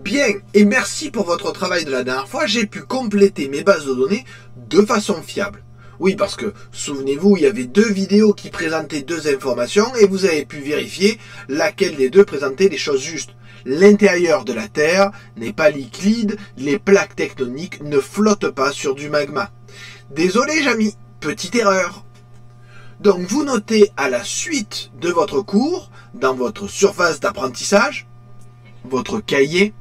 Bien, et merci pour votre travail de la dernière fois, j'ai pu compléter mes bases de données de façon fiable. Oui, parce que, souvenez-vous, il y avait deux vidéos qui présentaient deux informations et vous avez pu vérifier laquelle des deux présentait les choses justes. L'intérieur de la Terre n'est pas liquide, les plaques tectoniques ne flottent pas sur du magma. Désolé, Jamy, petite erreur. Donc vous notez à la suite de votre cours, dans votre surface d'apprentissage, votre cahier.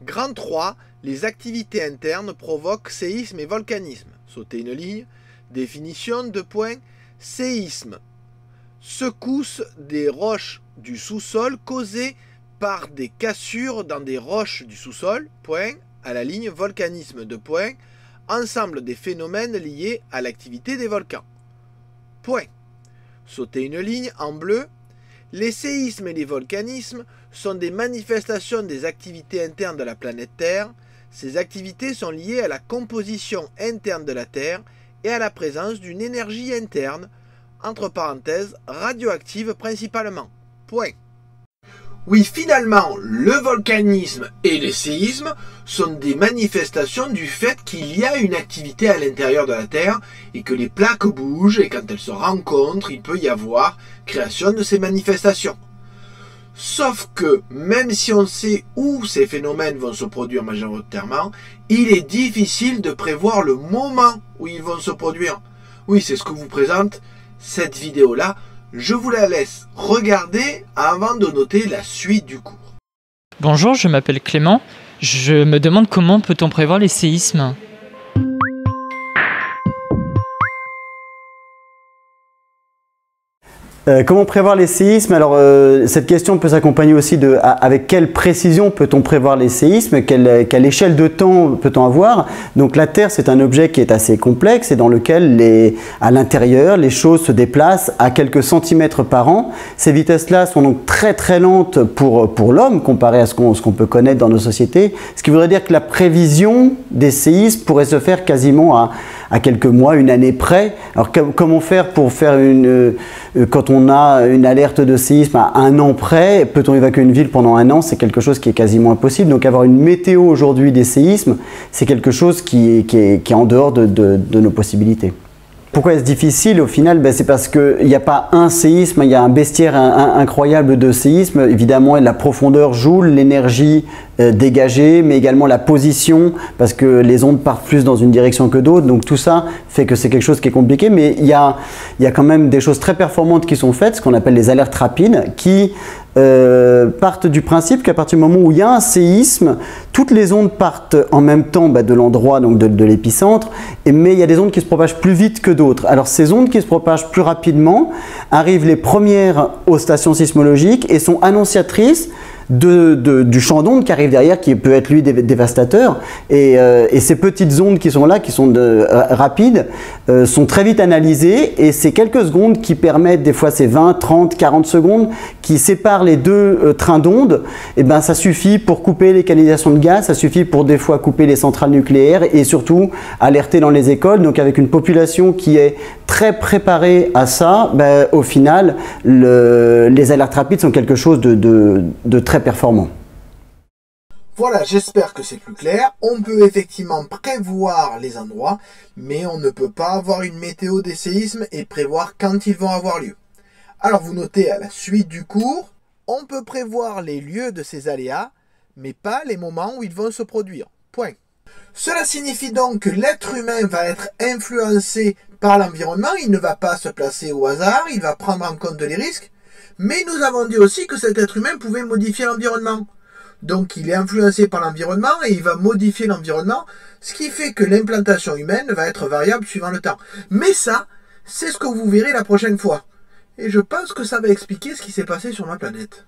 Grand 3, les activités internes provoquent séisme et volcanisme. Sautez une ligne. Définition de point. Séisme. Secousse des roches du sous-sol causées par des cassures dans des roches du sous-sol. Point. À la ligne. Volcanisme de point. Ensemble des phénomènes liés à l'activité des volcans. Point. Sautez une ligne en bleu. Les séismes et les volcanismes sont des manifestations des activités internes de la planète Terre. Ces activités sont liées à la composition interne de la Terre et à la présence d'une énergie interne, entre parenthèses, radioactive principalement. Point. Oui, finalement, le volcanisme et les séismes sont des manifestations du fait qu'il y a une activité à l'intérieur de la Terre et que les plaques bougent et quand elles se rencontrent, il peut y avoir création de ces manifestations. Sauf que, même si on sait où ces phénomènes vont se produire majoritairement, il est difficile de prévoir le moment où ils vont se produire. Oui, c'est ce que vous présente cette vidéo-là. Je vous la laisse regarder avant de noter la suite du cours. Bonjour, je m'appelle Clément. Je me demande comment peut-on prévoir les séismes ? Comment prévoir les séismes? Alors, cette question peut s'accompagner aussi de avec quelle précision peut-on prévoir les séismes? Quelle échelle de temps peut-on avoir? Donc, la Terre, c'est un objet qui est assez complexe et dans lequel, à l'intérieur, les choses se déplacent à quelques centimètres par an. Ces vitesses-là sont donc très très lentes pour l'homme, comparé à ce qu'on peut connaître dans nos sociétés. Ce qui voudrait dire que la prévision des séismes pourrait se faire quasiment à quelques mois, une année près. Alors, comment faire pour faire quand on a une alerte de séisme à un an près, peut-on évacuer une ville pendant un an? C'est quelque chose qui est quasiment impossible. Donc avoir une météo aujourd'hui des séismes, c'est quelque chose qui est en dehors de nos possibilités. Pourquoi est-ce difficile au final? C'est parce qu'il n'y a pas un séisme, il y a un bestiaire incroyable de séismes. Évidemment, la profondeur joue, l'énergie dégagée, mais également la position, parce que les ondes partent plus dans une direction que d'autres. Donc tout ça fait que c'est quelque chose qui est compliqué, mais il y a quand même des choses très performantes qui sont faites, ce qu'on appelle les alertes rapides, qui partent du principe qu'à partir du moment où il y a un séisme, toutes les ondes partent en même temps de l'endroit, donc de l'épicentre, mais il y a des ondes qui se propagent plus vite que d'autres. Alors ces ondes qui se propagent plus rapidement arrivent les premières aux stations sismologiques et sont annonciatrices du champ d'ondes qui arrive derrière, qui peut être lui dévastateur, et ces petites ondes qui sont là, qui sont rapides, sont très vite analysées, et ces quelques secondes qui permettent, des fois c'est 20, 30, 40 secondes, qui séparent les deux trains d'ondes, et ça suffit pour couper les canalisations de gaz, ça suffit pour des fois couper les centrales nucléaires, et surtout alerter dans les écoles. Donc avec une population qui est très préparée à ça, au final, les alertes rapides sont quelque chose de très performant. Voilà, j'espère que c'est plus clair. On peut effectivement prévoir les endroits, mais on ne peut pas avoir une météo des séismes et prévoir quand ils vont avoir lieu. Alors vous notez à la suite du cours, on peut prévoir les lieux de ces aléas, mais pas les moments où ils vont se produire. Point. Cela signifie donc que l'être humain va être influencé par l'environnement, il ne va pas se placer au hasard, il va prendre en compte les risques, mais nous avons dit aussi que cet être humain pouvait modifier l'environnement. Donc il est influencé par l'environnement et il va modifier l'environnement, ce qui fait que l'implantation humaine va être variable suivant le temps. Mais ça, c'est ce que vous verrez la prochaine fois. Et je pense que ça va expliquer ce qui s'est passé sur ma planète.